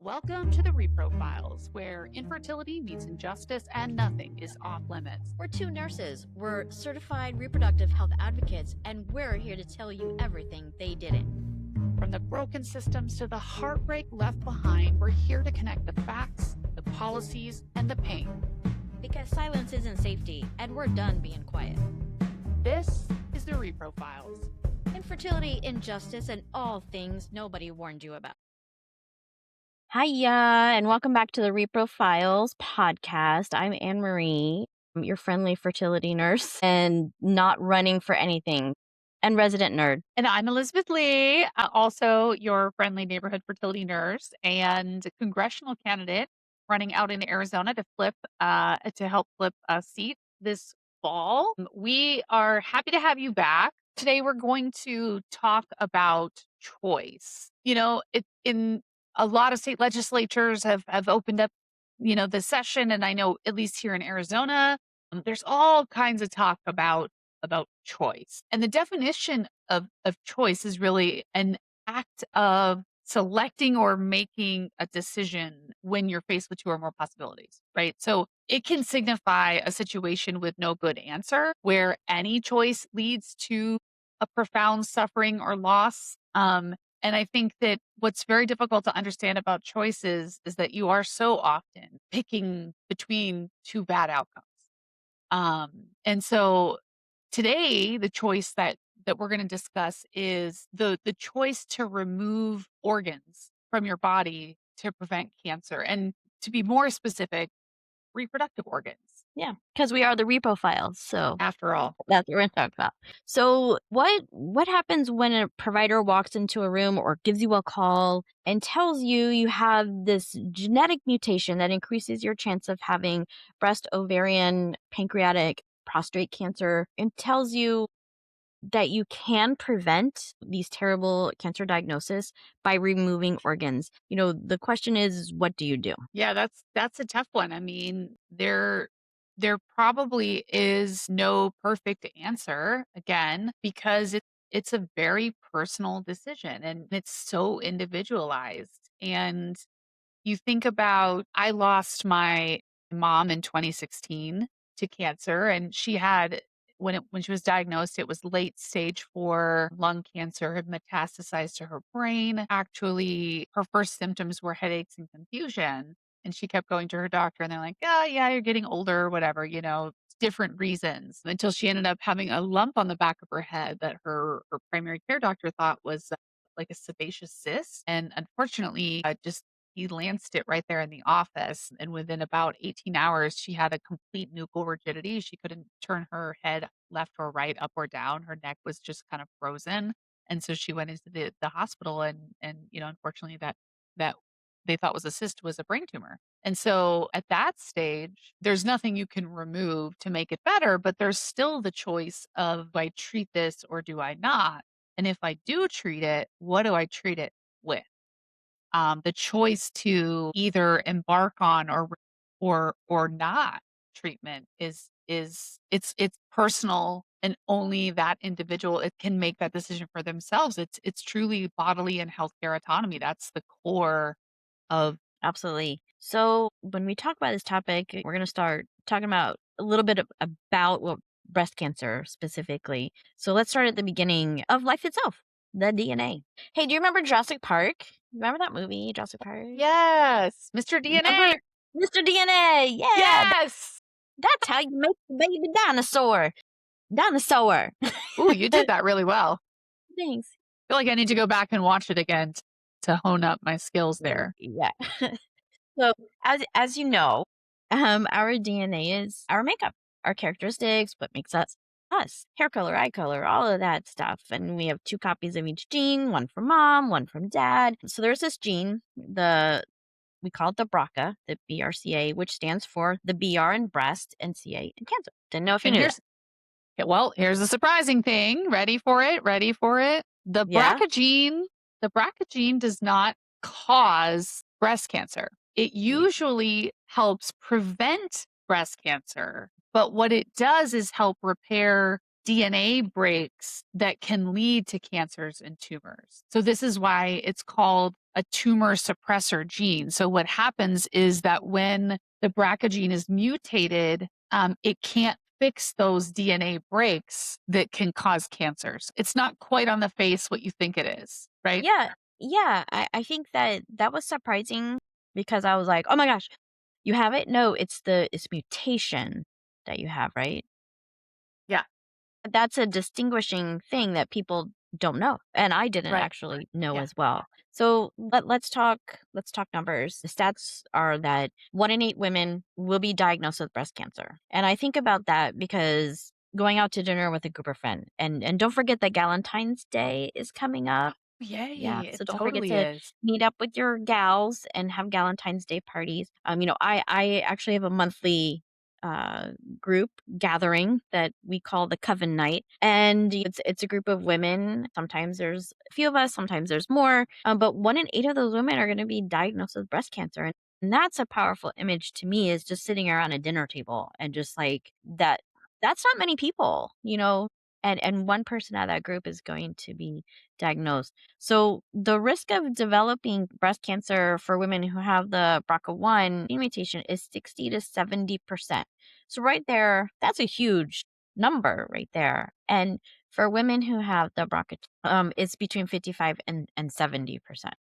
Welcome to the Reprofiles, where infertility meets injustice and nothing is off limits. We're two nurses. We're certified reproductive health advocates, and we're here to tell you everything they didn't. From the broken systems to the heartbreak left behind, we're here to connect the facts, the policies, and the pain. Because silence isn't safety, and we're done being quiet. This is the Reprofiles. Infertility, injustice, and all things nobody warned you about. Hiya, and welcome back to the Reprofiles podcast. I'm Anne Marie, your friendly fertility nurse and not running for anything, and resident nerd. And I'm Elizabeth Lee, also your friendly neighborhood fertility nurse and congressional candidate running out in Arizona to help flip a seat this fall. We are happy to have you back. Today we're going to talk about choice. In a lot of state legislatures have opened up, the session, and I know at least here in Arizona, there's all kinds of talk about choice. And the definition of choice is really an act of selecting or making a decision when you're faced with two or more possibilities, right? So it can signify a situation with no good answer where any choice leads to a profound suffering or loss. And I think that what's very difficult to understand about choices is that you are so often picking between two bad outcomes. And so today, the choice that we're going to discuss is the choice to remove organs from your body to prevent cancer. And to be more specific, reproductive organs. Yeah, because we are the Reprofiles, so After all, that's what we're going to talk about. So what happens when a provider walks into a room or gives you a call and tells you you have this genetic mutation that increases your chance of having breast, ovarian, pancreatic, prostate cancer, and tells you that you can prevent these terrible cancer diagnoses by removing organs? The question is, what do you do? Yeah, that's a tough one. I mean, there probably is no perfect answer, again, because it's a very personal decision and it's so individualized. And you think about, I lost my mom in 2016 to cancer, and she had, when she was diagnosed, it was late stage 4 lung cancer, had metastasized to her brain. Actually, her first symptoms were headaches and confusion. And she kept going to her doctor, and they're like, "Oh, yeah, you're getting older, whatever, different reasons," until she ended up having a lump on the back of her head that her primary care doctor thought was like a sebaceous cyst. And unfortunately, just he lanced it right there in the office. And within about 18 hours, she had a complete nuchal rigidity. She couldn't turn her head left or right, up or down. Her neck was just kind of frozen. And so she went into the hospital, and unfortunately that they thought was a cyst was a brain tumor. And so at that stage, there's nothing you can remove to make it better, but there's still the choice of, do I treat this or do I not? And if I do treat it, what do I treat it with? The choice to either embark on or not treatment is it's personal, and only that individual it can make that decision for themselves. It's truly bodily and healthcare autonomy. That's the core of. Absolutely. So when we talk about this topic, we're going to start talking about a little bit about what breast cancer specifically. So let's start at the beginning of life itself, the DNA. Hey, do you remember Jurassic Park? Remember that movie, Jurassic Park? Yes, Mr. DNA. Remember Mr. DNA. Yeah. Yes. That's how you make the baby dinosaur. Dinosaur. Ooh, you did that really well. Thanks. I feel like I need to go back and watch it again to hone up my skills there. Yeah. So as you know, our DNA is our makeup, our characteristics, what makes us us, hair color, eye color, all of that stuff. And we have 2 copies of each gene, one from mom, one from dad. So there's this gene, we call it the BRCA, the BRCA, which stands for the BR in breast and CA in cancer. Didn't know if you knew that. Well, here's the surprising thing. Ready for it? The BRCA gene does not cause breast cancer. It usually helps prevent breast cancer, but what it does is help repair DNA breaks that can lead to cancers and tumors. So this is why it's called a tumor suppressor gene. So what happens is that when the BRCA gene is mutated, it can't fix those DNA breaks that can cause cancers. It's not quite on the face what you think it is, right? Yeah, yeah. I think that that was surprising because I was like, "Oh my gosh, you have it?" No, it's mutation that you have, right? Yeah, That's a distinguishing thing that people don't know, and I didn't right. actually know Yeah, as well. So let's talk numbers. The stats are that 1 in 8 women will be diagnosed with breast cancer. And I think about that because going out to dinner with a group of friends and don't forget that Galentine's Day is coming up. Yeah, yay! It so don't forget totally to is. meet up with your gals and have Galentine's Day parties. I actually have a monthly uh group gathering that we call the Coven Night, and it's a group of women. Sometimes there's a few of us, sometimes there's more, but 1 in 8 of those women are going to be diagnosed with breast cancer, and that's a powerful image to me. Is just sitting around a dinner table and just like that. That's not many people, and one person out of that group is going to be diagnosed. So the risk of developing breast cancer for women who have the BRCA1 gene mutation is 60 to 70%. So right there, that's a huge number right there. And for women who have the BRCA, it's between 55 and 70%.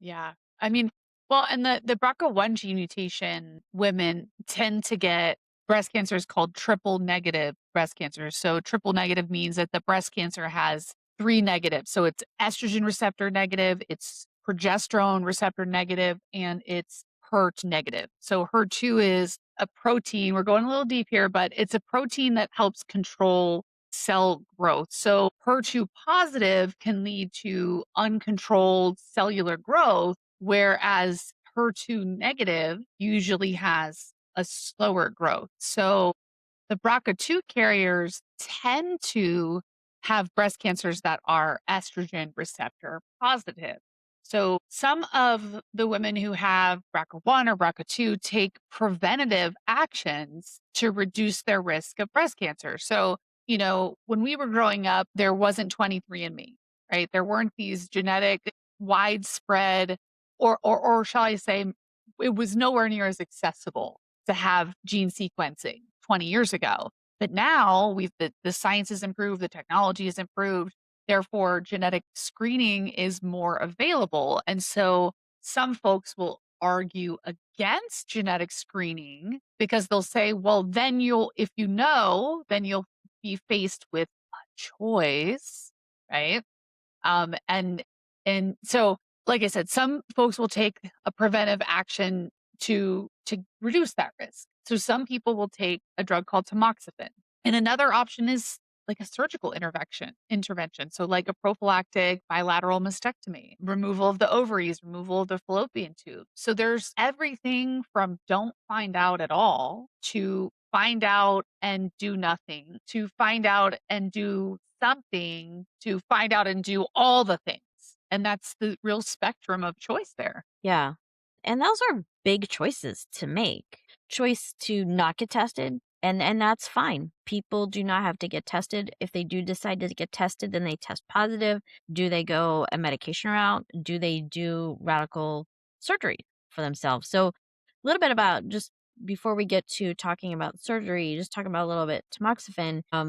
Yeah. I mean, well, and the BRCA1 gene mutation women tend to get breast cancer is called triple negative breast cancer. So triple negative means that the breast cancer has 3 negatives. So it's estrogen receptor negative, it's progesterone receptor negative, and it's HER2 negative. So HER2 is a protein. We're going a little deep here, but it's a protein that helps control cell growth. So HER2 positive can lead to uncontrolled cellular growth, whereas HER2 negative usually has a slower growth. So the BRCA2 carriers tend to have breast cancers that are estrogen receptor positive. So some of the women who have BRCA1 or BRCA2 take preventative actions to reduce their risk of breast cancer. So, when we were growing up, there wasn't 23andMe, right? There weren't these genetic widespread, or shall I say, it was nowhere near as accessible to have gene sequencing 20 years ago. But now the science has improved, the technology has improved. Therefore, genetic screening is more available. And so some folks will argue against genetic screening because they'll say, well, then if you know, then you'll be faced with a choice, right? And so, like I said, some folks will take a preventive action to reduce that risk. So some people will take a drug called tamoxifen. And another option is like a surgical intervention. So like a prophylactic bilateral mastectomy, removal of the ovaries, removal of the fallopian tube. So there's everything from don't find out at all to find out and do nothing, to find out and do something, to find out and do all the things. And that's the real spectrum of choice there. Yeah. And those are big choices to make. Choice to not get tested, and that's fine. People do not have to get tested. If they do decide to get tested, then they test positive. Do they go a medication route? Do they do radical surgery for themselves? So, a little bit about just before we get to talking about surgery, just talking about a little bit tamoxifen, a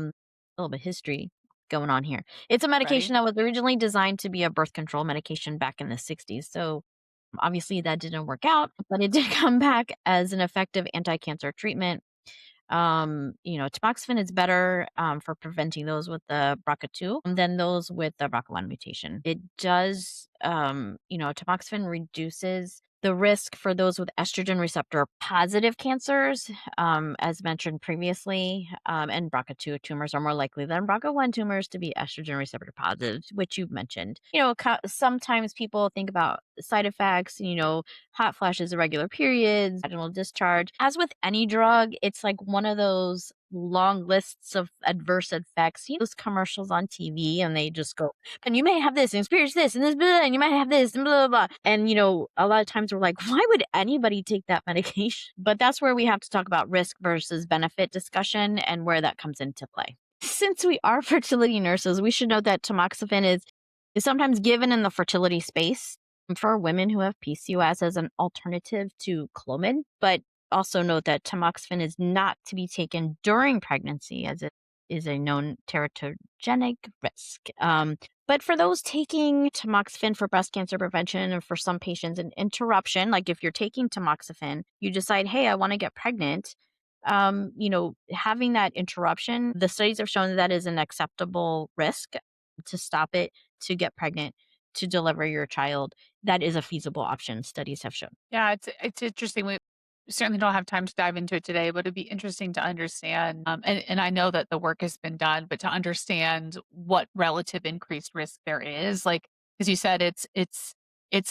little bit history going on here. It's a Ready? medication that was originally designed to be a birth control medication back in the 60s. So obviously, that didn't work out, but it did come back as an effective anti-cancer treatment. Tamoxifen is better for preventing those with the BRCA2 than those with the BRCA1 mutation. It does, tamoxifen reduces the risk for those with estrogen receptor positive cancers, as mentioned previously, and BRCA2 tumors are more likely than BRCA1 tumors to be estrogen receptor positive, which you've mentioned. Sometimes people think about side effects, hot flashes, irregular periods, vaginal discharge. As with any drug, it's like one of those long lists of adverse effects. Those commercials on TV, and they just go, and you may have this, and experience this, and this, blah, and you might have this, and blah, blah, blah. And, a lot of times we're like, why would anybody take that medication? But that's where we have to talk about risk versus benefit discussion and where that comes into play. Since we are fertility nurses, we should know that tamoxifen is sometimes given in the fertility space for women who have PCOS as an alternative to Clomid, but also note that tamoxifen is not to be taken during pregnancy as it is a known teratogenic risk. But for those taking tamoxifen for breast cancer prevention, and for some patients, an interruption, like if you're taking tamoxifen, you decide, hey, I want to get pregnant. Having that interruption, the studies have shown that that is an acceptable risk to stop it, to get pregnant, to deliver your child. That is a feasible option, studies have shown. Yeah, it's interesting. We certainly don't have time to dive into it today, but it'd be interesting to understand. And I know that the work has been done, but to understand what relative increased risk there is, like as you said, it's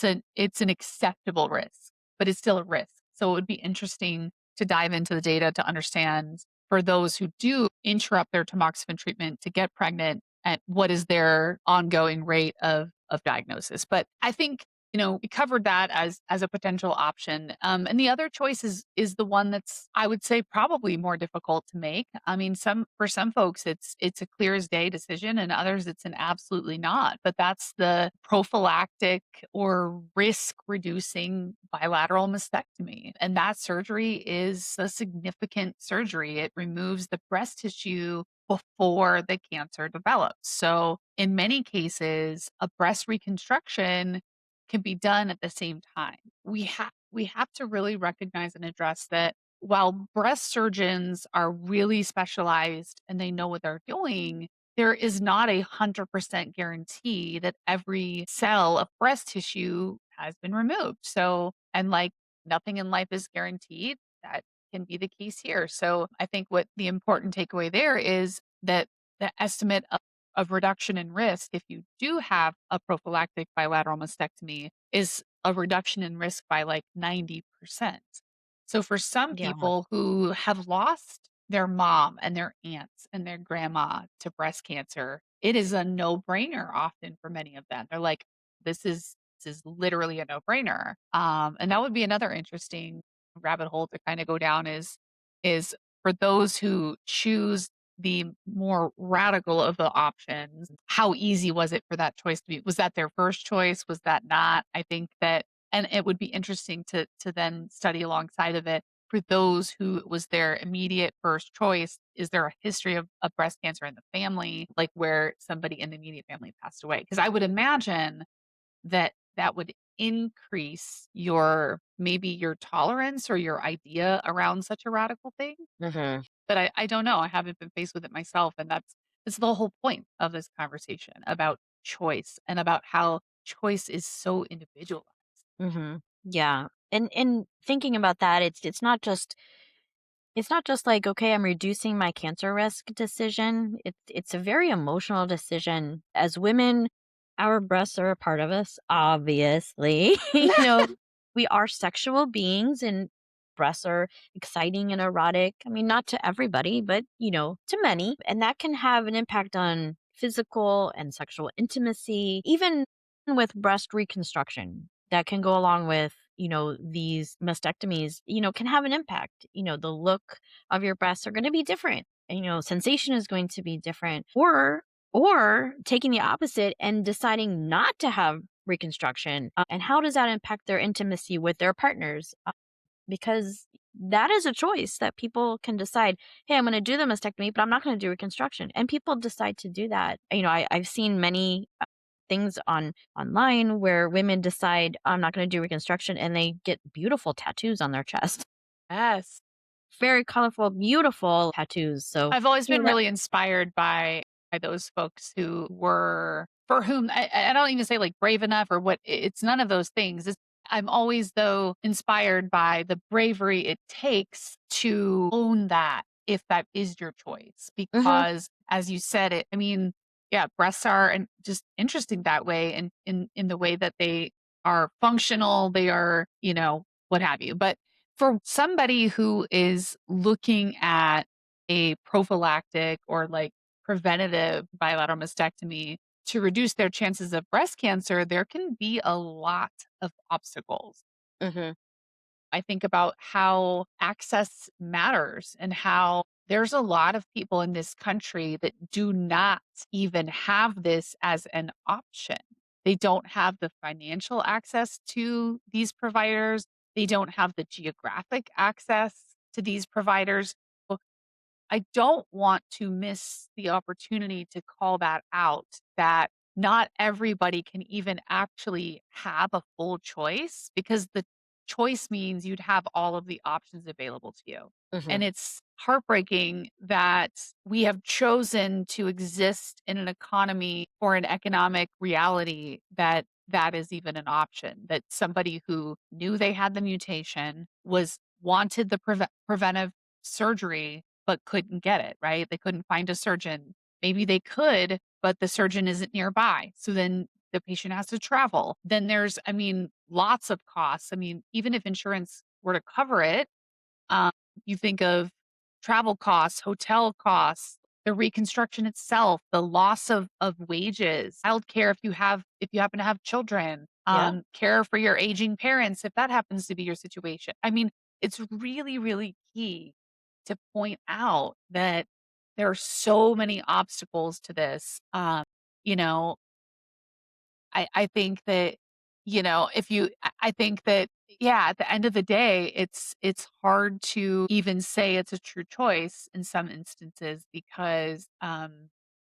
an acceptable risk, but it's still a risk. So it would be interesting to dive into the data to understand for those who do interrupt their tamoxifen treatment to get pregnant, and what is their ongoing rate of diagnosis. But I think we covered that as a potential option. And the other choice is the one that's, I would say, probably more difficult to make. I mean, some folks it's a clear as day decision, and others it's an absolutely not. But that's the prophylactic or risk reducing bilateral mastectomy. And that surgery is a significant surgery. It removes the breast tissue before the cancer develops. So, in many cases, a breast reconstruction can be done at the same time. We have to really recognize and address that while breast surgeons are really specialized and they know what they're doing, there is not 100% guarantee that every cell of breast tissue has been removed. So, and like nothing in life is guaranteed, that can be the case here. So, I think what the important takeaway there is that the estimate of reduction in risk if you do have a prophylactic bilateral mastectomy is a reduction in risk by like 90%. So for some Yeah. people who have lost their mom and their aunts and their grandma to breast cancer, it is a no-brainer often for many of them. They're like, this is literally a no-brainer. And that would be another interesting rabbit hole to kind of go down is for those who choose the more radical of the options, how easy was it for that choice to be? Was that their first choice? Was that not? I think that, and it would be interesting to then study alongside of it for those who it was their immediate first choice. Is there a history of breast cancer in the family, like where somebody in the immediate family passed away? Because I would imagine that that would increase your maybe your tolerance or your idea around such a radical thing. Hmm. But I don't know, I haven't been faced with it myself, and that's the whole point of this conversation about choice and about how choice is so individualized. Hmm. Yeah. And thinking about that, it's not just like, okay, I'm reducing my cancer risk decision. It's a very emotional decision. As women, our breasts are a part of us, obviously. We are sexual beings, and breasts are exciting and erotic. I mean, not to everybody, but to many. And that can have an impact on physical and sexual intimacy, even with breast reconstruction that can go along with these mastectomies, can have an impact. The look of your breasts are going to be different, and sensation is going to be different. Or taking the opposite and deciding not to have reconstruction, and how does that impact their intimacy with their partners? Because that is a choice that people can decide, hey, I'm going to do the mastectomy, but I'm not going to do reconstruction, and people decide to do that. I've seen many things online where women decide, I'm not going to do reconstruction, and they get beautiful tattoos on their chest. Yes. Very colorful, beautiful tattoos. So, I've always been that. really inspired by those folks who were for whom I don't even say like brave enough or what it's none of those things. I'm always though inspired by the bravery it takes to own that if that is your choice. Mhm. Because as you said it, I mean, yeah, breasts are and just interesting that way and in the way that they are functional, they are, what have you. But for somebody who is looking at a prophylactic or like preventative bilateral mastectomy to reduce their chances of breast cancer, there can be a lot of obstacles. Mhm. I think about how access matters and how there's a lot of people in this country that do not even have this as an option. They don't have the financial access to these providers. They don't have the geographic access to these providers. I don't want to miss the opportunity to call that out, that not everybody can even actually have a full choice, because the choice means you'd have all of the options available to you. Hmm. And it's heartbreaking that we have chosen to exist in an economy or an economic reality that that is even an option, that somebody who knew they had the mutation was wanted the preventive surgery but couldn't get it, right? They couldn't find a surgeon. Maybe they could, but the surgeon isn't nearby. So then the patient has to travel. Then there's, I mean, lots of costs. I mean, even if insurance were to cover it, um, you think of travel costs, hotel costs, the reconstruction itself, the loss of wages, childcare if you happen to have children, Yeah. care for your aging parents if that happens to be your situation. I mean, it's really, really key to point out that there are so many obstacles to this. You know, I think that, if you I think that, yeah, at the end of the day, it's hard to even say it's a true choice in some instances because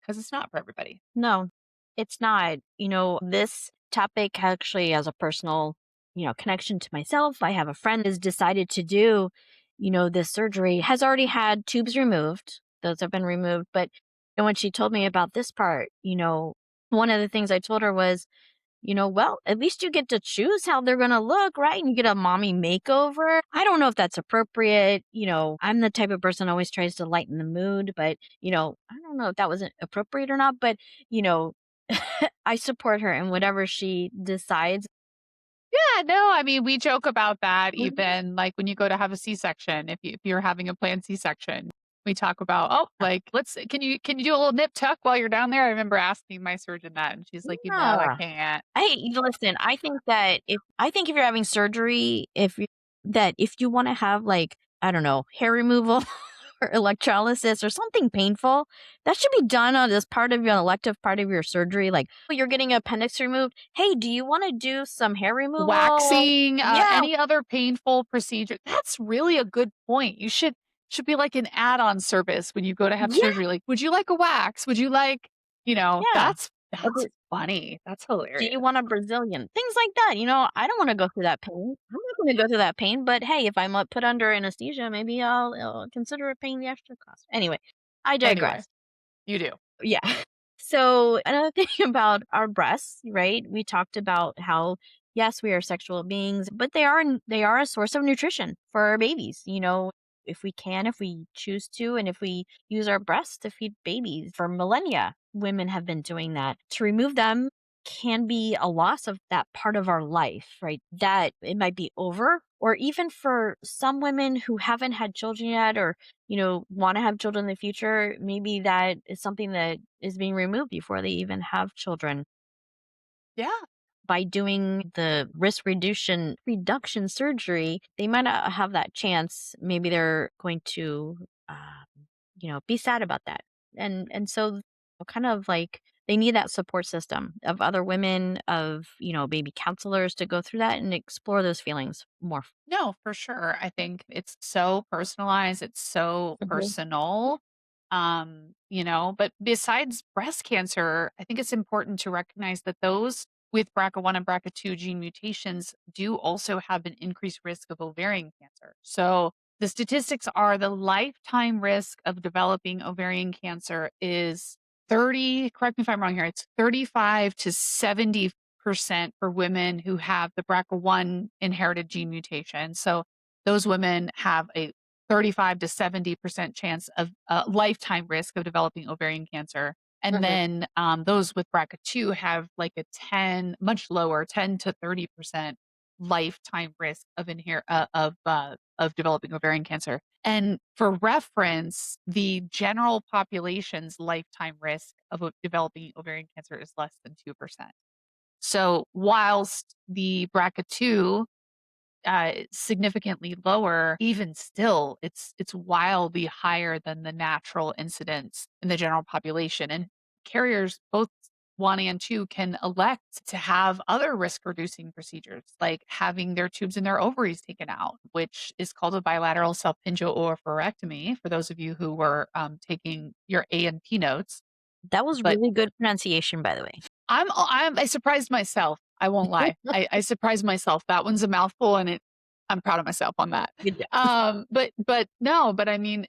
it's not for everybody. No, it's not. This topic actually has a personal, connection to myself. I have a friend who's decided to do, this surgery, has already had tubes removed. Those have been removed. But and when she told me about this part, one of the things I told her was, well, at least you get to choose how they're going to look, right? And you get a mommy makeover. I don't know if that's appropriate. I'm the type of person who always tries to lighten the mood, but, I don't know if that was appropriate or not. But, you know, I support her in whatever she decides. Yeah, no, I mean, we joke about that Mhm. even, like, when you go to have a C-section, if you're having a planned C-section, we talk about, "Oh, like, let's can you do a little nip tuck while you're down there?" I remember asking my surgeon that, and she's like, I Yeah. can't." Listen, I think if you're having surgery, if you want to have like, I don't know, hair removal or electrolysis or something painful, that should be done on as part of your elective part of your surgery. Like, "Oh, you're getting appendix removed. Hey, do you want to do some hair removal?" Waxing, Yeah, any other painful procedure. That's really a good point. You should be like an add-on service when you go to have yeah, surgery, like, "Would you like a wax? Would you like" yeah. that's funny. That's Do you hilarious. want a Brazilian? Things like that, I don't wanna go through that pain. I'm not gonna go through that pain, but hey, if I'm, put under anesthesia, maybe I'll consider it paying the extra cost. Anyway, I Anyway, digress. you do. Yeah. So, another thing about our breasts, right? We talked about how, yes, we are sexual beings, but they are a source of nutrition for our babies, if we choose to, and if we use our breasts to feed babies for millennia, women have been doing that. To remove them can be a loss of that part of our life, right? That it might be over, or even for some women who haven't had children yet, or want to have children in the future, maybe that is something that is being removed before they even have children. Yeah. By doing the risk reduction surgery, they might not have that chance. Maybe they're going to, be sad about that, and so kind of like they need that support system of other women, of maybe counselors to go through that and explore those feelings more. No, for sure. I think it's so personalized, it's so Mhm. personal. But besides breast cancer, I think it's important to recognize that those with BRCA1 and BRCA2 gene mutations do also have an increased risk of ovarian cancer. So the statistics are the lifetime risk of developing ovarian cancer is 30, correct me if I'm wrong here, it's 35 to 70% for women who have the BRCA1 inherited gene mutation. So those women have a 35 to 70% chance of lifetime risk of developing ovarian cancer. And Mhm. then those with BRCA2 have like a 10, much lower, 10 to 30% lifetime risk of developing ovarian cancer. And for reference, the general population's lifetime risk of developing ovarian cancer is less than 2%. So whilst the BRCA2 significantly lower, even still, it's wildly higher than the natural incidence in the general population. And carriers, both 1 and 2 can elect to have other risk reducing procedures, like having their tubes in their ovaries taken out, which is called a bilateral salpingo-oophorectomy for those of you who were taking your A and P notes. That was But really good pronunciation, by the way. I surprised myself. I won't lie. I surprised myself. That one's a mouthful, and I'm proud of myself on that. Good job. But no, but I mean,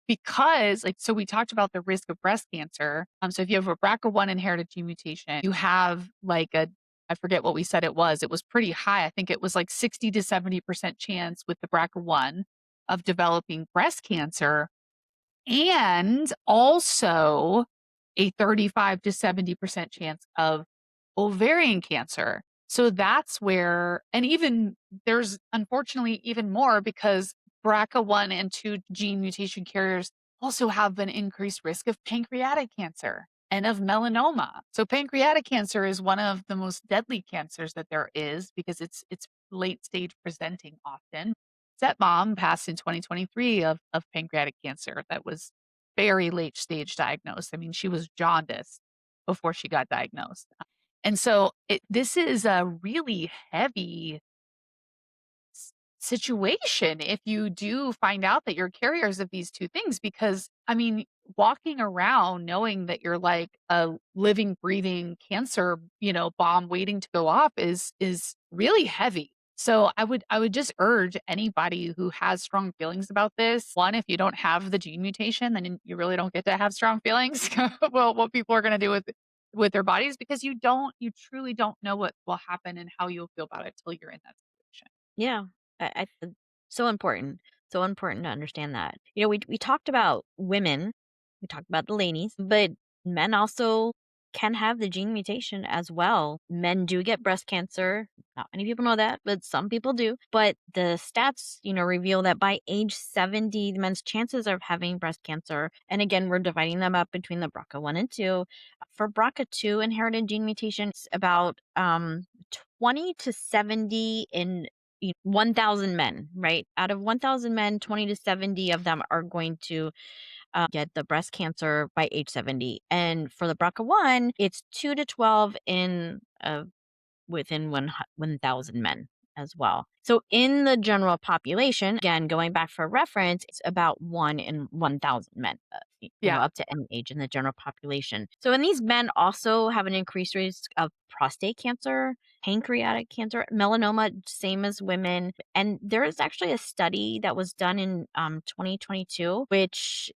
because like so we talked about the risk of breast cancer. So if you have a BRCA1 inherited gene mutation, you have like a I forget what we said it was. It was pretty high. I think it was like 60 to 70% chance with the BRCA1 of developing breast cancer and also a 35 to 70% chance of ovarian cancer. So that's where, and even there's unfortunately even more because BRCA1 and 2 gene mutation carriers also have an increased risk of pancreatic cancer and of melanoma. So pancreatic cancer is one of the most deadly cancers that there is because it's late stage presenting often. Stepmom passed in 2023 of pancreatic cancer that was very late stage diagnosed. I mean, she was jaundiced before she got diagnosed. And so this is a really heavy situation if you do find out that you're carriers of these two things because I mean walking around knowing that you're like a living breathing cancer bomb waiting to go off is really heavy. So I would just urge anybody who has strong feelings about this, one, if you don't have the gene mutation then you really don't get to have strong feelings well what people are going to do with their bodies because you truly don't know what will happen and how you'll feel about it till you're in that situation. Yeah, so important. So important to understand that. We talked about women, we talked about the ladies, but men also can have the gene mutation as well. Men do get breast cancer. Not many people know that, but some people do. But the stats, reveal that by age 70, the men's chances of having breast cancer, and again, we're dividing them up between the BRCA1 and 2. For BRCA2 inherited gene mutations, about 20 to 70 in 1,000 men, right? Out of 1,000 men, 20 to 70 of them are going to get the breast cancer by age 70. And for the BRCA1, it's 2 to 12 in within 1,000 men as well. So in the general population, again, going back for reference, it's about 1 in 1,000 men, Yeah. up to any age in the general population. So and these men also have an increased risk of prostate cancer, pancreatic cancer, melanoma, same as women. And there is actually a study that was done in 2022, which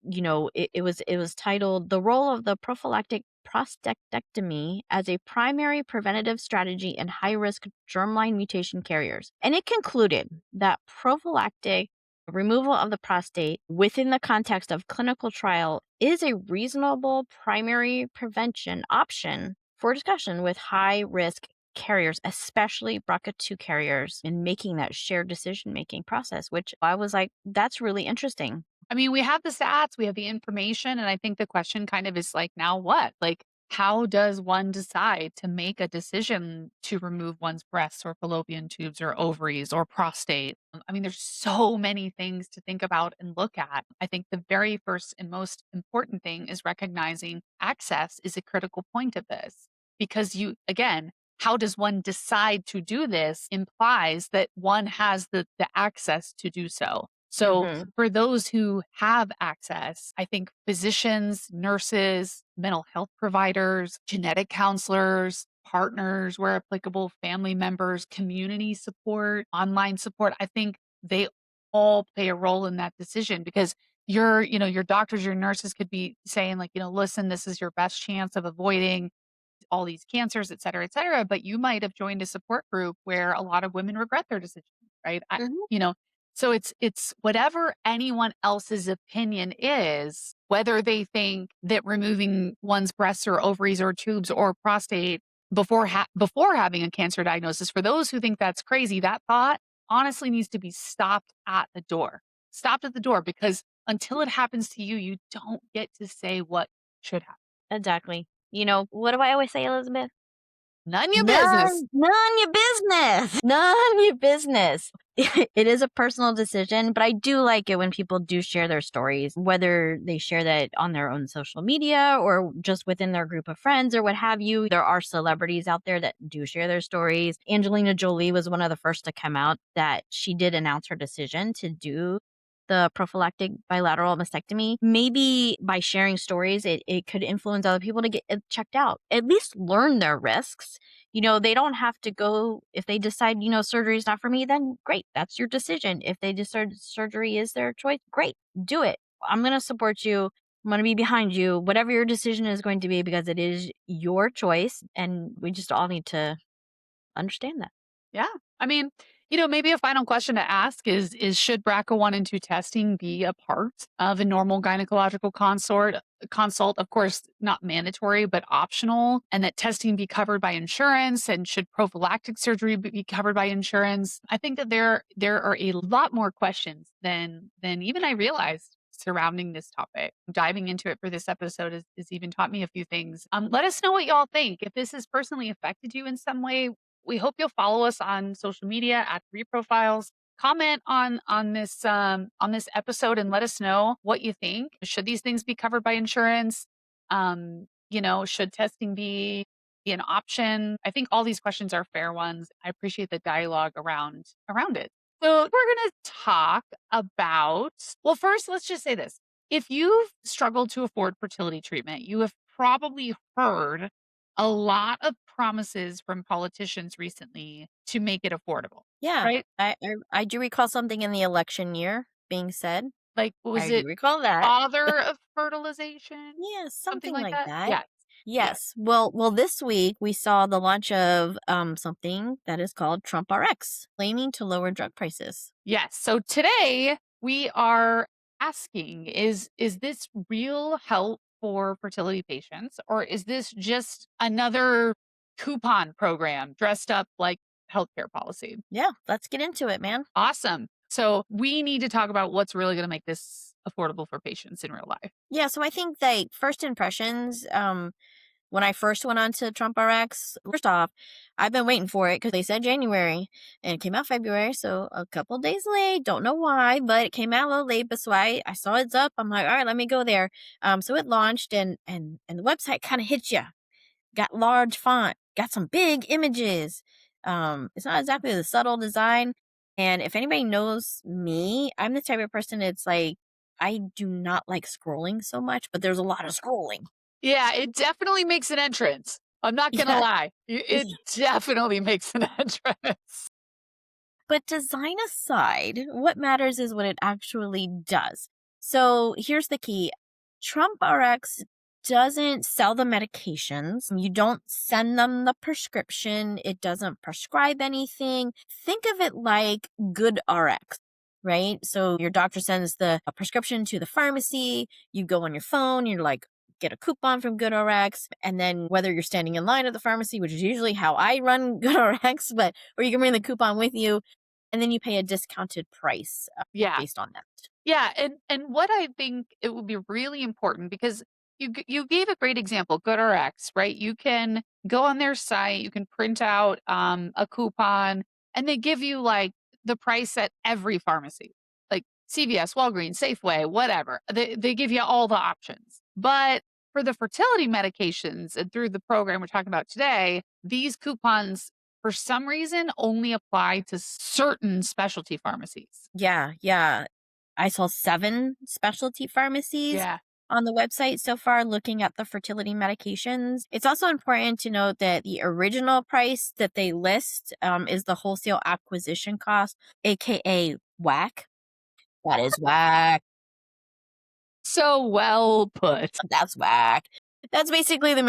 it was titled "The Role of the Prophylactic Prostatectomy as a Primary Preventative Strategy in High-Risk Germline Mutation Carriers." And it concluded that prophylactic removal of the prostate within the context of clinical trial is a reasonable primary prevention option for discussion with high-risk carriers, especially BRCA2 carriers, in making that shared decision-making process, which I was like, that's really interesting. I mean, we have the stats, we have the information, and I think the question kind of is like, now what? Like, how does one decide to make a decision to remove one's breasts or fallopian tubes or ovaries or prostate? I mean, there's so many things to think about and look at. I think the very first and most important thing is recognizing access is a critical point of this because again, how does one decide to do this implies that one has the access to do so. So Mhm. for those who have access, I think physicians, nurses, mental health providers, genetic counselors, partners, where applicable, family members, community support, online support, I think they all play a role in that decision because your doctors, your nurses could be saying like, listen, this is your best chance of avoiding all these cancers, et cetera, but you might have joined a support group where a lot of women regret their decision, right? Mhm. You know, so it's whatever anyone else's opinion is, whether they think that removing one's breasts or ovaries or tubes or prostate before having a cancer diagnosis, for those who think that's crazy, that thought honestly needs to be stopped at the door. Stopped at the door because until it happens to you, you don't get to say what should happen. Exactly. What do I always say, Elizabeth? None your business. None your business. None your business. It is a personal decision, but I do like it when people do share their stories, whether they share that on their own social media or just within their group of friends or what have you. There are celebrities out there that do share their stories. Angelina Jolie was one of the first to come out that she did announce her decision to do the prophylactic bilateral mastectomy. Maybe by sharing stories, it could influence other people to get it checked out, at least learn their risks. They don't have to go if they decide, surgery is not for me, then great. That's your decision. If they decide surgery is their choice, great. Do it. I'm going to support you. I'm going to be behind you, whatever your decision is going to be, because it is your choice. And we just all need to understand that. Yeah. I mean, maybe a final question to ask is should BRCA1 and 2 testing be a part of a normal gynecological consult? Of course, not mandatory, but optional, and that testing be covered by insurance, and should prophylactic surgery be covered by insurance? I think that there are a lot more questions than even I realized surrounding this topic. Diving into it for this episode has even taught me a few things. Let us know what y'all think. If this has personally affected you in some way, we hope you'll follow us on social media at Reprofiles. Comment on this episode and let us know what you think. Should these things be covered by insurance? Should testing be an option? I think all these questions are fair ones. I appreciate the dialogue around it. So we're gonna talk about, well, first, let's just say this. If you've struggled to afford fertility treatment, you have probably heard a lot of promises from politicians recently to make it affordable, Yeah, right? I do recall something in the election year being said. Like, was I do it recall that. father of fertilization? Yeah, Something something like like that? that. Yes. Yes. Yes. Well, this week we saw the launch of something that is called TrumpRx, claiming to lower drug prices. Yes. So today we are asking, is this real help for fertility patients, or is this just another coupon program dressed up like healthcare policy? Yeah, let's get into it, man. Awesome. So we need to talk about what's really going to make this affordable for patients in real life. Yeah, so I think like first impressions, when I first went on to TrumpRx, first off, I've been waiting for it because they said January and it came out February, so a couple days late. Don't know why, but it came out a little late. But so I saw it's up. I'm like, all right, let me go there. So it launched and the website kind of hits you. Got large font, got some big images. It's not exactly the subtle design. And if anybody knows me, I'm the type of person it's like I do not like scrolling so much, but there's a lot of scrolling. Yeah, it definitely makes an entrance. I'm not going to Yeah. lie. It definitely makes an entrance. But design aside, what matters is what it actually does. So here's the key. TrumpRx doesn't sell the medications. You don't send them the prescription. It doesn't prescribe anything. Think of it like GoodRx, right? So your doctor sends a prescription to the pharmacy. You go on your phone. You're like, get a coupon from GoodRx. And then whether you're standing in line at the pharmacy, which is usually how I run GoodRx, or you can bring the coupon with you and then you pay a discounted price Yeah. based on that. Yeah, and what I think it would be really important, because you gave a great example, GoodRx, right? You can go on their site, you can print out a coupon, and they give you like the price at every pharmacy, like CVS, Walgreens, Safeway, whatever. They give you all the options. But for the fertility medications and through the program we're talking about today, these coupons for some reason only apply to certain specialty pharmacies. Yeah. I saw 7 specialty pharmacies Yeah. on the website so far looking at the fertility medications. It's also important to note that the original price that they list is the wholesale acquisition cost, aka whack. That is whack. So well put. That's whack. That's basically the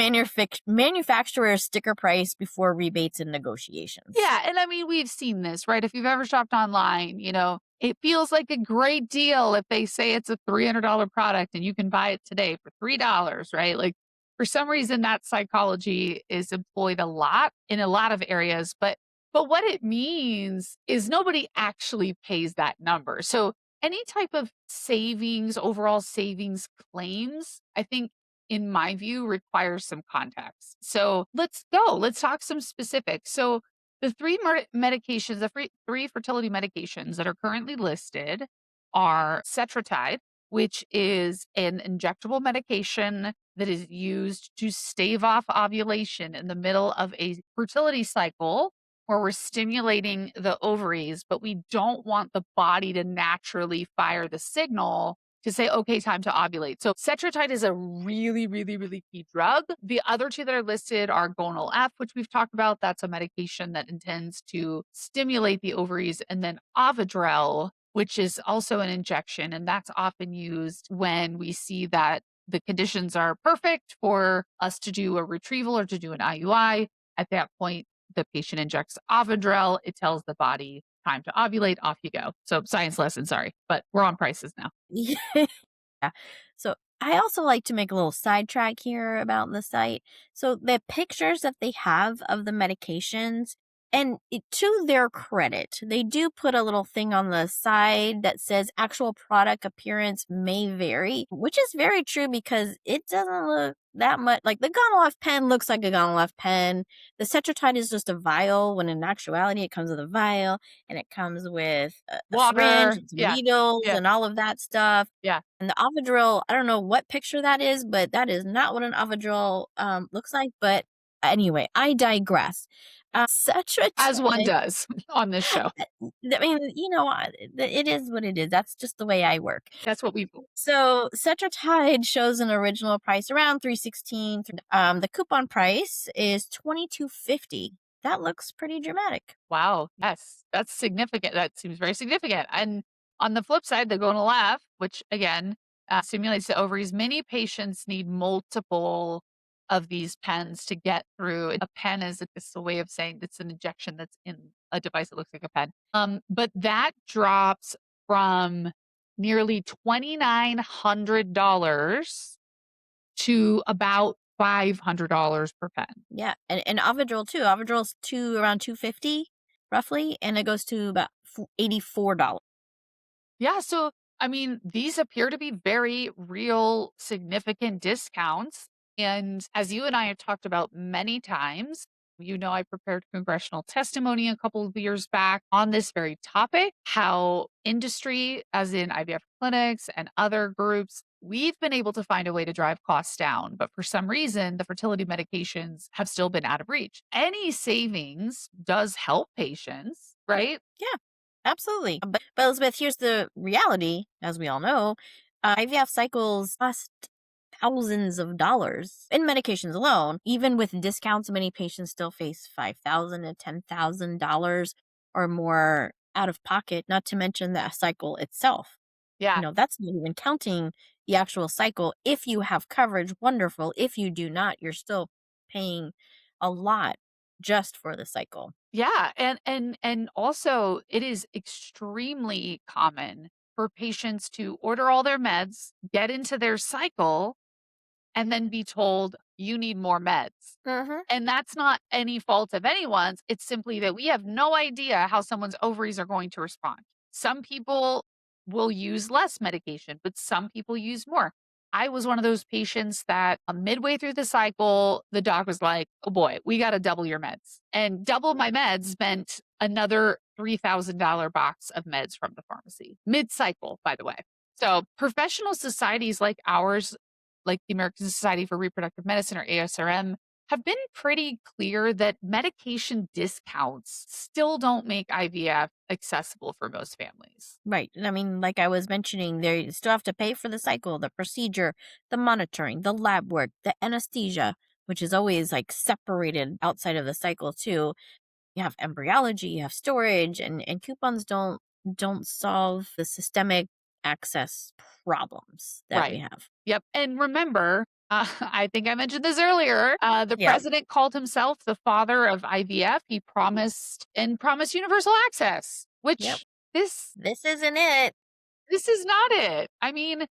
manufacturer's sticker price before rebates and negotiations. Yeah, and I mean, we've seen this, right? If you've ever shopped online, it feels like a great deal if they say it's a $300 product and you can buy it today for $3, right? Like, for some reason that psychology is employed a lot in a lot of areas, but what it means is nobody actually pays that number. So any type of savings, overall savings claims, I think in my view, requires some context. So let's go. Let's talk some specifics. So the medications, three fertility medications that are currently listed are Cetrotide, which is an injectable medication that is used to stave off ovulation in the middle of a fertility cycle where we're stimulating the ovaries, but we don't want the body to naturally fire the signal to say, okay, time to ovulate. So Cetrotide is a really, really, really key drug. The other two that are listed are Gonal F, which we've talked about. That's a medication that intends to stimulate the ovaries, and then Ovidrel, which is also an injection. And that's often used when we see that the conditions are perfect for us to do a retrieval or to do an IUI. At that point, the patient injects Ovidrel. It tells the body time to ovulate. Off you go. So science lesson, sorry, but we're on prices now. Yeah. So I also like to make a little sidetrack here about the site. So the pictures that they have of the medications, and to their credit, they do put a little thing on the side that says actual product appearance may vary, which is very true because it doesn't look that much like the Gonal-F pen looks like a Gonal-F pen. The Cetrotide is just a vial, when in actuality it comes with a vial and it comes with a syringe, Water. and some Yeah. needles, Yeah. and all of that stuff. Yeah. And the Ovidrel, I don't know what picture that is, but that is not what an Ovidrel looks like. But anyway, I digress. Such a As one time. does on this show. I mean, it is what it is. That's just the way I work. That's what we So Cetrotide shows an original price around 316. The coupon price is 22.50. That looks pretty dramatic. Wow. Yes. That's significant. That seems very significant. And on the flip side, the gonal F, which again stimulates the ovaries, many patients need multiple of these pens to get through. A pen is just a way of saying it's an injection that's in a device that looks like a pen. But that drops from nearly $2,900 to about $500 per pen. Yeah, and Ovidrel too. Ovidrel's around 250 roughly, and it goes to about $84. Yeah, so I mean, these appear to be very real, significant discounts. And as you and I have talked about many times, I prepared congressional testimony a couple of years back on this very topic, how industry, as in IVF clinics and other groups, we've been able to find a way to drive costs down. But for some reason, the fertility medications have still been out of reach. Any savings does help patients, right? Yeah, absolutely. But Elizabeth, here's the reality, as we all know. IVF cycles cost thousands of dollars in medications alone. Even with discounts, many patients still face $5,000 to $10,000 or more out of pocket, not to mention the cycle itself. Yeah. That's not even counting the actual cycle. If you have coverage, wonderful. If you do not, you're still paying a lot just for the cycle. Yeah, and also it is extremely common for patients to order all their meds, get into their cycle, and then be told you need more meds. Mhm. And that's not any fault of anyone's. It's simply that we have no idea how someone's ovaries are going to respond. Some people will use less medication, but some people use more. I was one of those patients that midway through the cycle, the doc was like, oh boy, we got to double your meds. And double my meds meant another $3,000 box of meds from the pharmacy, mid cycle, by the way. So professional societies like ours, like the American Society for Reproductive Medicine or ASRM, have been pretty clear that medication discounts still don't make IVF accessible for most families. Right. And I mean, like I was mentioning, they still have to pay for the cycle, the procedure, the monitoring, the lab work, the anesthesia, which is always like separated outside of the cycle too. You have embryology, you have storage, and coupons don't solve the systemic access problems that we Right. have. Yep. And remember, I think I mentioned this earlier. The Yep. president called himself the father of IVF. He promised universal access, Yep. which this This isn't it. this is not it. I mean,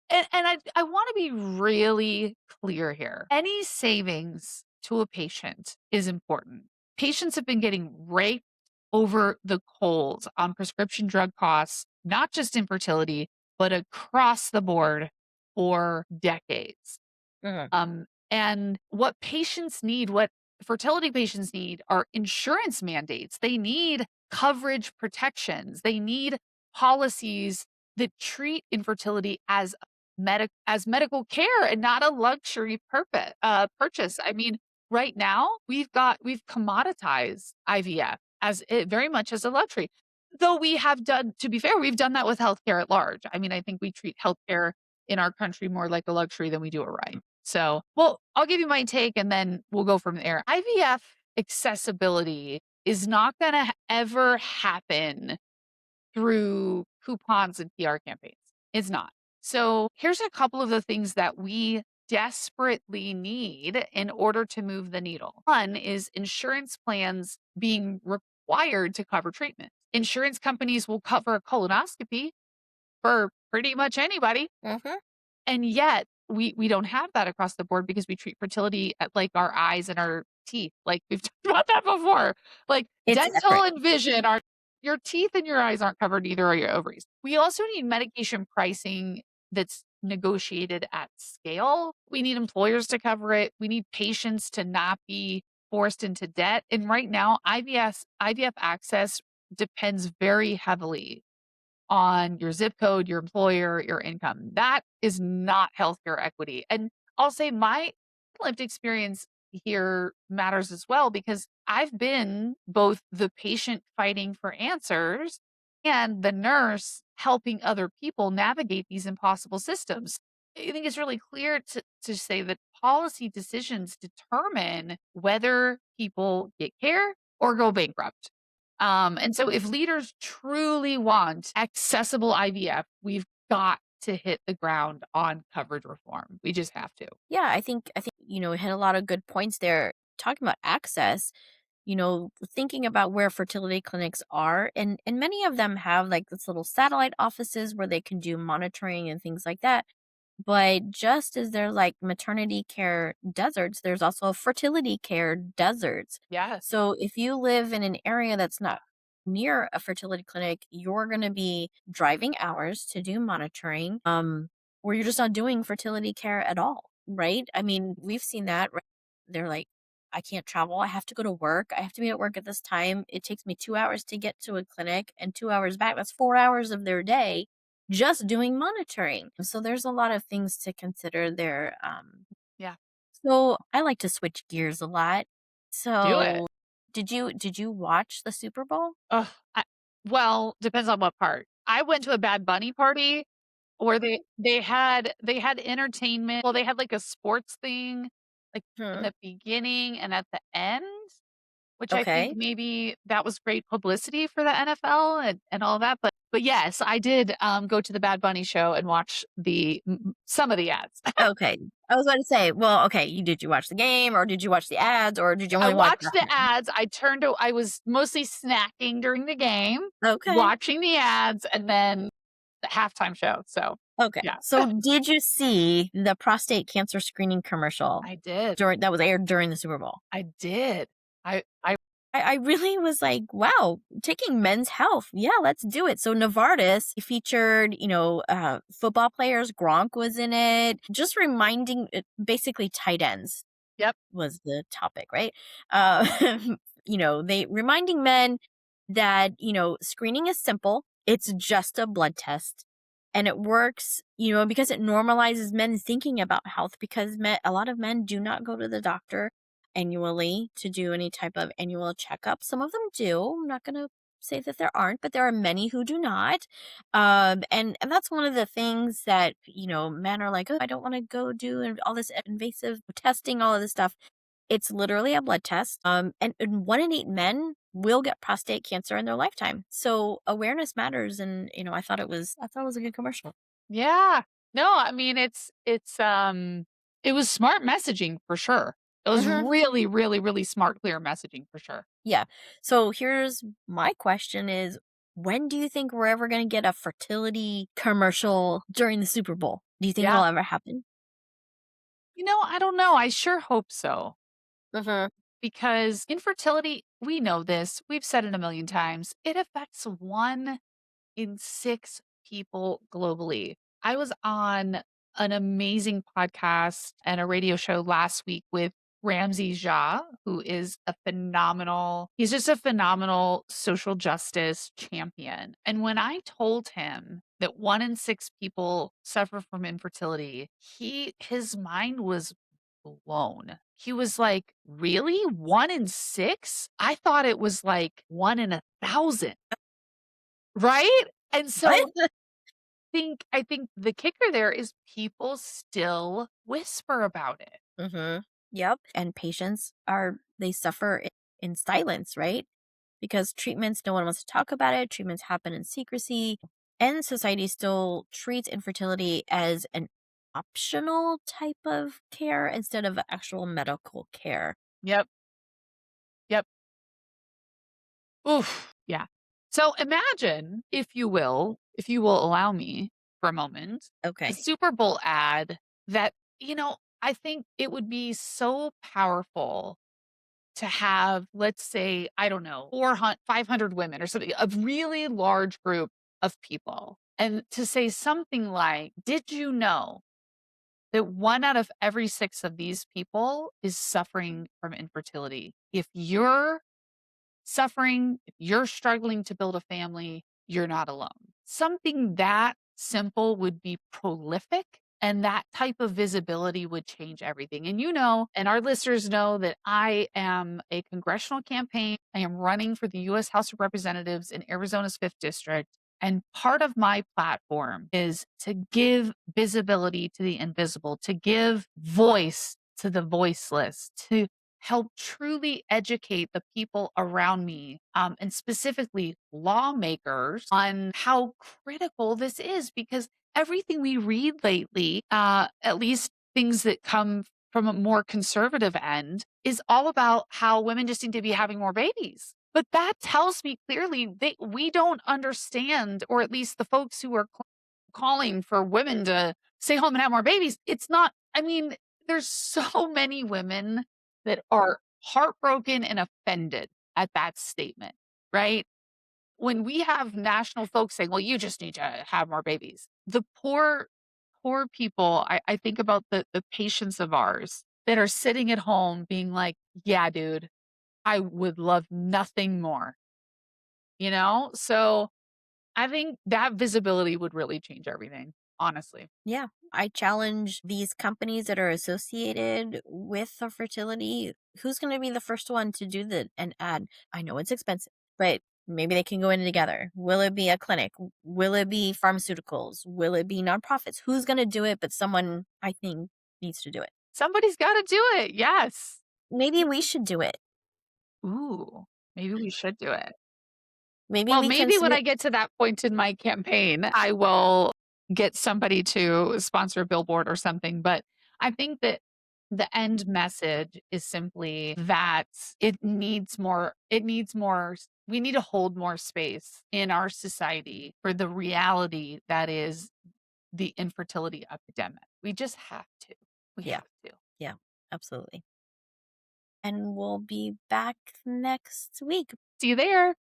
and I want to be really clear here. Any savings to a patient is important. Patients have been getting raked over the coals on prescription drug costs, not just infertility, but across the board for decades. Mhm. And what patients need, what fertility patients need are insurance mandates. They need coverage protections. They need policies that treat infertility as as medical care and not a luxury purchase. I mean, right now we've commoditized IVF as it very much as a luxury. Though we have done, to be fair, we've done that with healthcare at large. I mean, I think we treat healthcare in our country more like a luxury than we do a right. So, well, I'll give you my take and then we'll go from there. IVF accessibility is not going to ever happen through coupons and PR campaigns. It's not. So, here's a couple of the things that we desperately need in order to move the needle. One is insurance plans being required to cover treatment. Insurance companies will cover a colonoscopy for pretty much anybody. Mhm. And yet, we don't have that across the board because we treat fertility at, like, our eyes and our teeth, like, we've talked about that before. Like, It's dental separate. and vision are your teeth and your eyes aren't covered, neither are your ovaries. We also need medication pricing that's negotiated at scale. We need employers to cover it. We need patients to not be forced into debt, and right now, IVF access depends very heavily on your zip code, your employer, your income. That is not healthcare equity. And I'll say my lived experience here matters as well because I've been both the patient fighting for answers and the nurse helping other people navigate these impossible systems. I think it's really clear to say that policy decisions determine whether people get care or go bankrupt. And so if leaders truly want accessible IVF, we've got to hit the ground on coverage reform. We just have to. Yeah, I think hit a lot of good points there. Talking about access, thinking about where fertility clinics are, and many of them have like this little satellite offices where they can do monitoring and things like that. But just as there's like maternity care deserts, there's also fertility care deserts. Yes. So if you live in an area that's not near a fertility clinic, you're going to be driving hours to do monitoring, or you're just not doing fertility care at all, right? I mean, we've seen that. Right? They're like, I can't travel. I have to go to work. I have to be at work at this time. It takes me 2 hours to get to a clinic and 2 hours back. That's 4 hours of their day just doing monitoring. So there's a lot of things to consider there. Yeah. So I like to switch gears a lot. Do it. So did you watch the Super Bowl? Ugh, well, depends on what part. I went to a Bad Bunny party where they had entertainment. Well, they had like a sports thing, like in Hmm. the beginning and at the end, which I think Okay. maybe that was great publicity for the NFL and all that. But yes, I did go to the Bad Bunny show and watch some of the ads. Okay. I was about to say, well, okay, did you watch the game or did you watch the ads or did you I only watch watched the the ads. I was mostly snacking during the game, Okay. watching the ads, and then the halftime show. So, Okay. yeah, So did you see the prostate cancer screening commercial I did. during that was aired during the Super Bowl? I did. I I really was like, wow, taking men's health. Yeah, let's do it. So Novartis featured, football players. Gronk was in it. Just reminding basically tight ends yep, was the topic, right? Uh, they reminding men that, screening is simple. It's just a blood test. And it works, because it normalizes men thinking about health because a lot of men do not go to the doctor annually to do any type of annual checkup. Some of them do. I'm not going to say that there aren't, but there are many who do not. And that's one of the things that, men are like, oh, I don't want to go do all this invasive testing, all of this stuff. It's literally a blood test. And 1 in 8 men will get prostate cancer in their lifetime. So awareness matters. And, I thought it was a good commercial. yeah. No, I mean it was smart messaging for sure. It was Hmm. really, really, really smart, clear messaging for sure. Yeah. So here's my question is, when do you think we're ever going to get a fertility commercial during the Super Bowl? Do you think Yeah. it'll ever happen? I don't know. I sure hope so Hmm. because infertility, we know this. We've said it a million times. It affects 1 in 6 people globally. I was on an amazing podcast and a radio show last week with Ramsey Jha, who is he's just a phenomenal social justice champion. And when I told him that 1 in 6 people suffer from infertility, his mind was blown. He was like, "Really? 1 in 6? I thought it was like 1 in 1,000." Right? And What? so I think the kicker there is people still whisper about it. Mhm. Yep, and patients they suffer in silence, right? Because treatments, no one wants to talk about it, treatments happen in secrecy, and society still treats infertility as an optional type of care instead of actual medical care. Yep, yep. Oof, yeah. So imagine, if you will allow me for a moment, a Okay. Super Bowl ad that, I think it would be so powerful to have, let's say, I don't know, 400, 500 women or something, a really large group of people. And to say something like, did you know that 1 out of every 6 of these people is suffering from infertility? If you're suffering, if you're struggling to build a family, you're not alone. Something that simple would be prolific, and that type of visibility would change everything. And our listeners know that I am a congressional campaign. I am running for the US House of Representatives in Arizona's 5th district. And part of my platform is to give visibility to the invisible, to give voice to the voiceless, to help truly educate the people around me, and specifically lawmakers, on how critical this is. Because everything we read lately, at least things that come from a more conservative end, is all about how women just need to be having more babies. But that tells me clearly that we don't understand, or at least the folks who are calling for women to stay home and have more babies. It's not, I mean, there's so many women that are heartbroken and offended at that statement, right? When we have national folks saying, well, you just need to have more babies. The poor people, I think about the patients of ours that are sitting at home being like, yeah, dude, I would love nothing more, you know? So I think that visibility would really change everything, honestly. Yeah, I challenge these companies that are associated with the fertility. Who's going to be the first one to do an ad? I know it's expensive, but maybe they can go in together. Will it be a clinic? Will it be pharmaceuticals? Will it be nonprofits? Who's going to do it? But someone I think needs to do it. Somebody's got to do it. Yes. Maybe we should do it. Ooh, maybe we should do it. Maybe Well, we can maybe when submit. I get to that point in my campaign, I will get somebody to sponsor a billboard or something. But I think that the end message is simply that we need to hold more space in our society for the reality that is the infertility epidemic. We just have to. We Yeah, have to. yeah, absolutely. And we'll be back next week. See you there.